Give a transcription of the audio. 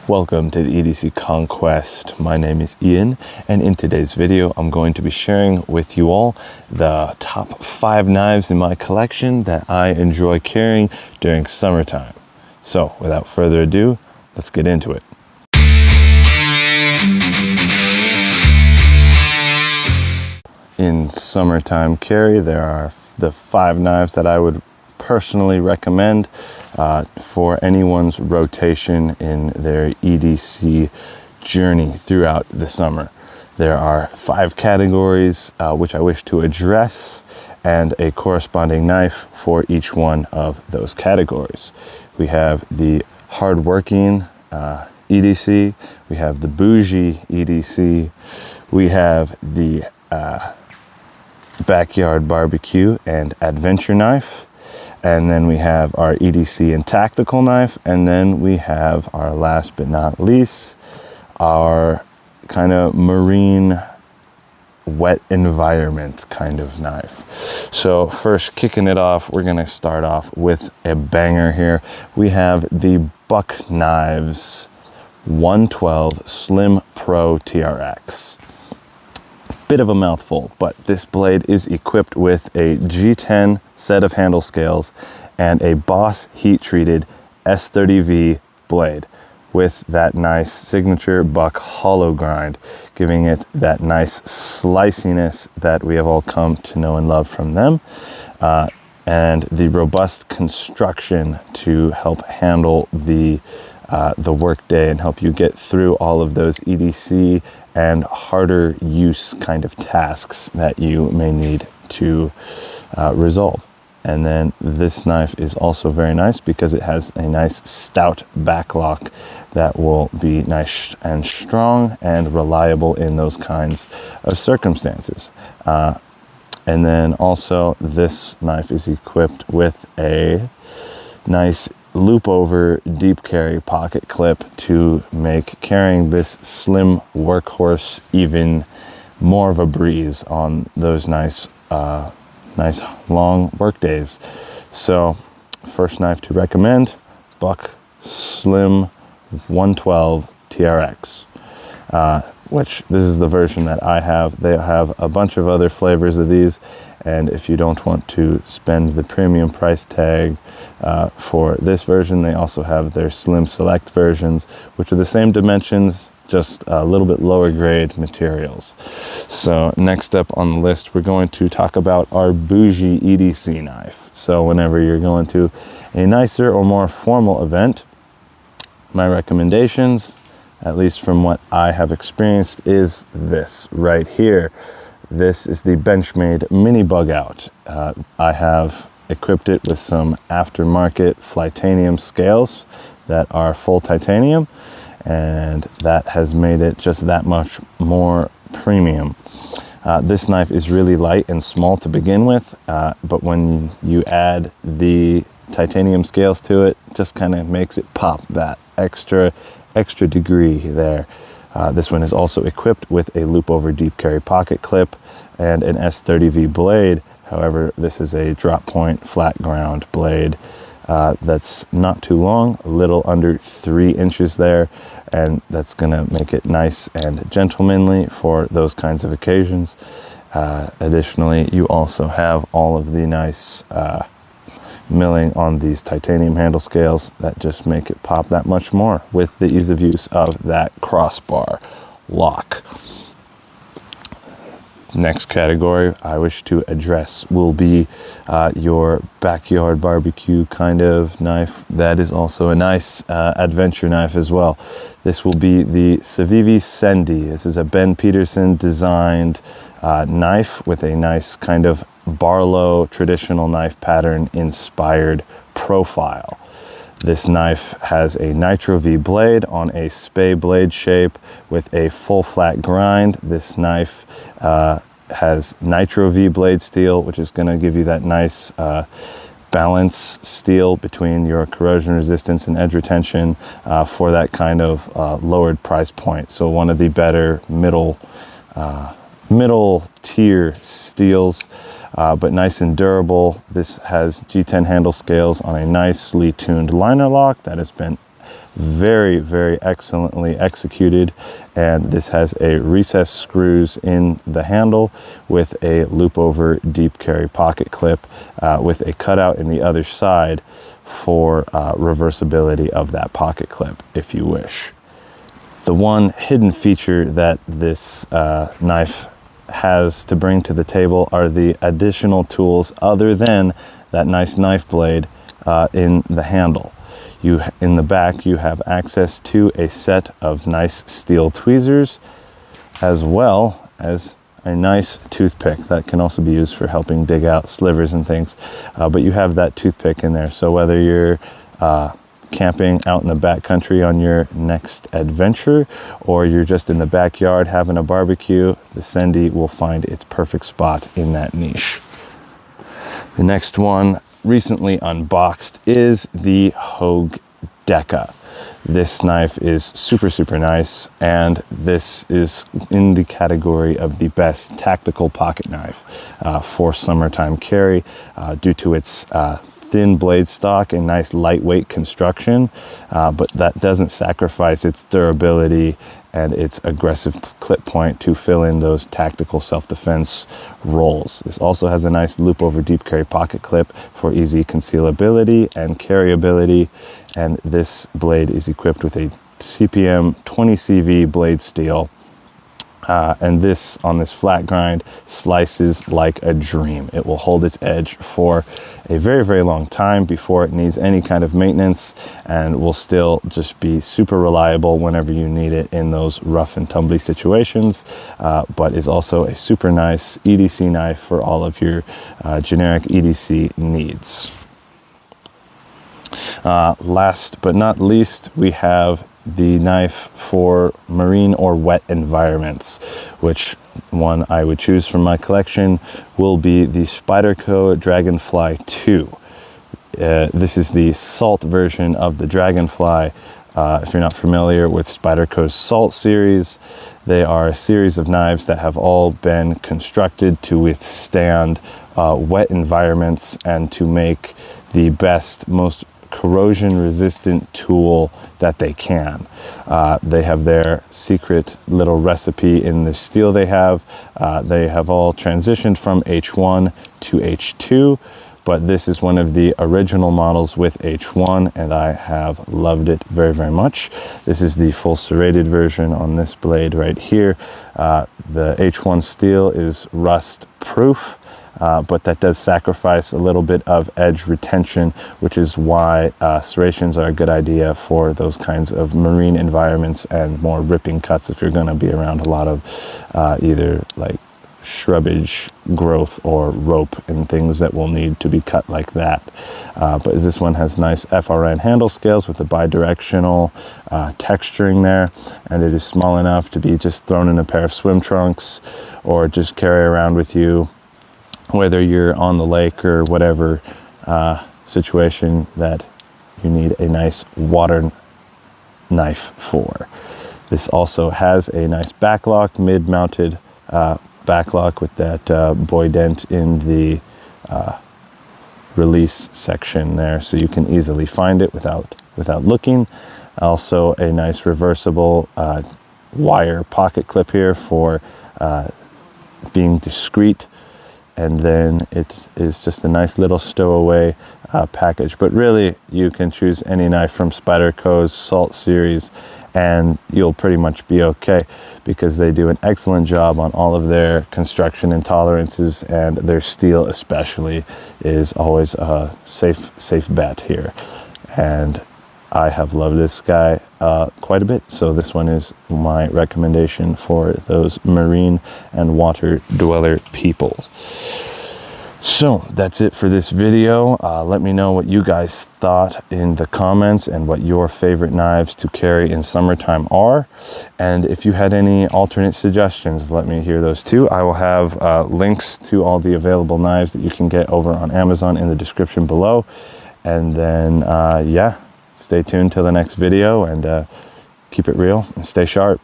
Welcome to the EDC Conquest. My name is Ian, and in today's video I'm going to be sharing with you all the top 5 knives in my collection that I enjoy carrying during summertime. So without further ado, let's get into it. In summertime carry, there are the 5 knives that I would personally recommend for anyone's rotation in their EDC journey throughout the summer. There are 5 categories which I wish to address, and a corresponding knife for each one of those categories. We have the Hardworking EDC, we have the Bougie EDC, we have the Backyard Barbecue and Adventure Knife, and then we have our EDC and Tactical Knife, and then we have our last but not least, our kind of marine wet environment kind of knife. So first, kicking it off, we're going to start off with a banger here. We have the Buck Knives 112 Slim Pro TRX. Bit of a mouthful, but this blade is equipped with a G10 set of handle scales and a Boss heat treated S30V blade with that nice signature Buck hollow grind, giving it that nice sliciness that we have all come to know and love from them, and the robust construction to help handle the work day and help you get through all of those EDC and harder use kind of tasks that you may need to resolve. And then this knife is also very nice because it has a nice stout backlock that will be nice and strong and reliable in those kinds of circumstances. And then also this knife is equipped with a nice loop over deep carry pocket clip to make carrying this slim workhorse even more of a breeze on those nice long work days. So first knife to recommend, Buck Slim 112 TRX, which this is the version that I have. They have a bunch of other flavors of these, and if you don't want to spend the premium price tag for this version, they also have their Slim Select versions, which are the same dimensions, just a little bit lower grade materials. So next up on the list, we're going to talk about our Bougie EDC knife. So whenever you're going to a nicer or more formal event, my recommendations, at least from what I have experienced, is this right here. This is the Benchmade Mini Bug Out. I have equipped it with some aftermarket Flytanium scales that are full titanium, and that has made it just that much more premium. This knife is really light and small to begin with, but when you add the titanium scales to it, just kind of makes it pop that extra degree there. This one is also equipped with a loop over deep carry pocket clip and an S30V blade. However, this is a drop point flat ground blade that's not too long, a little under 3 inches there, and that's gonna make it nice and gentlemanly for those kinds of occasions. Additionally, you also have all of the nice milling on these titanium handle scales that just make it pop that much more with the ease of use of that crossbar lock. Next category I wish to address will be your backyard barbecue kind of knife. That is also a nice adventure knife as well. This will be the Civivi Sendi. This is a Ben Peterson designed knife with a nice kind of Barlow traditional knife pattern inspired profile. This knife has a Nitro V blade on a spay blade shape with a full flat grind. This knife has Nitro V blade steel, which is going to give you that nice balance steel between your corrosion resistance and edge retention for that kind of lowered price point. So one of the better middle tier steels, but nice and durable. This has G10 handle scales on a nicely tuned liner lock that has been very, very excellently executed. And this has a recessed screws in the handle with a loop over deep carry pocket clip with a cutout in the other side for reversibility of that pocket clip if you wish. The one hidden feature that this knife has to bring to the table are the additional tools other than that nice knife blade in the handle. In the back, you have access to a set of nice steel tweezers, as well as a nice toothpick that can also be used for helping dig out slivers and things. But you have that toothpick in there. So whether you're camping out in the backcountry on your next adventure, or you're just in the backyard having a barbecue, the Sendy will find its perfect spot in that niche. The next one, recently unboxed, is the Hogue Deca. This knife is super, super nice, and this is in the category of the best tactical pocket knife for summertime carry due to its thin blade stock and nice lightweight construction, but that doesn't sacrifice its durability and its aggressive clip point to fill in those tactical self-defense roles. This also has a nice loop over deep carry pocket clip for easy concealability and carryability, and this blade is equipped with a CPM 20CV blade steel, and this on this flat grind slices like a dream. It will hold its edge for a very, very long time before it needs any kind of maintenance, and will still just be super reliable whenever you need it in those rough and tumbly situations, but is also a super nice EDC knife for all of your generic EDC needs. Last but not least, we have the knife for marine or wet environments, which one I would choose from my collection will be the Spyderco Dragonfly 2. This is the salt version of the Dragonfly. If you're not familiar with Spyderco's Salt series, they are a series of knives that have all been constructed to withstand wet environments and to make the best, most corrosion resistant tool that they can. They have their secret little recipe in the steel they have. They have all transitioned from H1 to H2, but this is one of the original models with H1, and I have loved it very, very much. This is the full serrated version on this blade right here. The H1 steel is rust proof, but that does sacrifice a little bit of edge retention, which is why serrations are a good idea for those kinds of marine environments and more ripping cuts if you're going to be around a lot of either like shrubbage growth or rope and things that will need to be cut like that. But this one has nice FRN handle scales with the bidirectional texturing there, and it is small enough to be just thrown in a pair of swim trunks or just carry around with you, whether you're on the lake or whatever situation that you need a nice water knife for. This also has a nice backlock, mid-mounted backlock with that boy dent in the release section there, so you can easily find it without looking. Also a nice reversible wire pocket clip here for being discreet. And then it is just a nice little stowaway package. But really, you can choose any knife from Spyderco's Salt series and you'll pretty much be okay, because they do an excellent job on all of their construction and tolerances, and their steel especially is always a safe bet here. And I have loved this guy quite a bit, so this one is my recommendation for those marine and water dweller people. So that's it for this video. Let me know what you guys thought in the comments and what your favorite knives to carry in summertime are. And if you had any alternate suggestions, let me hear those too. I will have links to all the available knives that you can get over on Amazon in the description below. And then, yeah, stay tuned till the next video, and keep it real and stay sharp.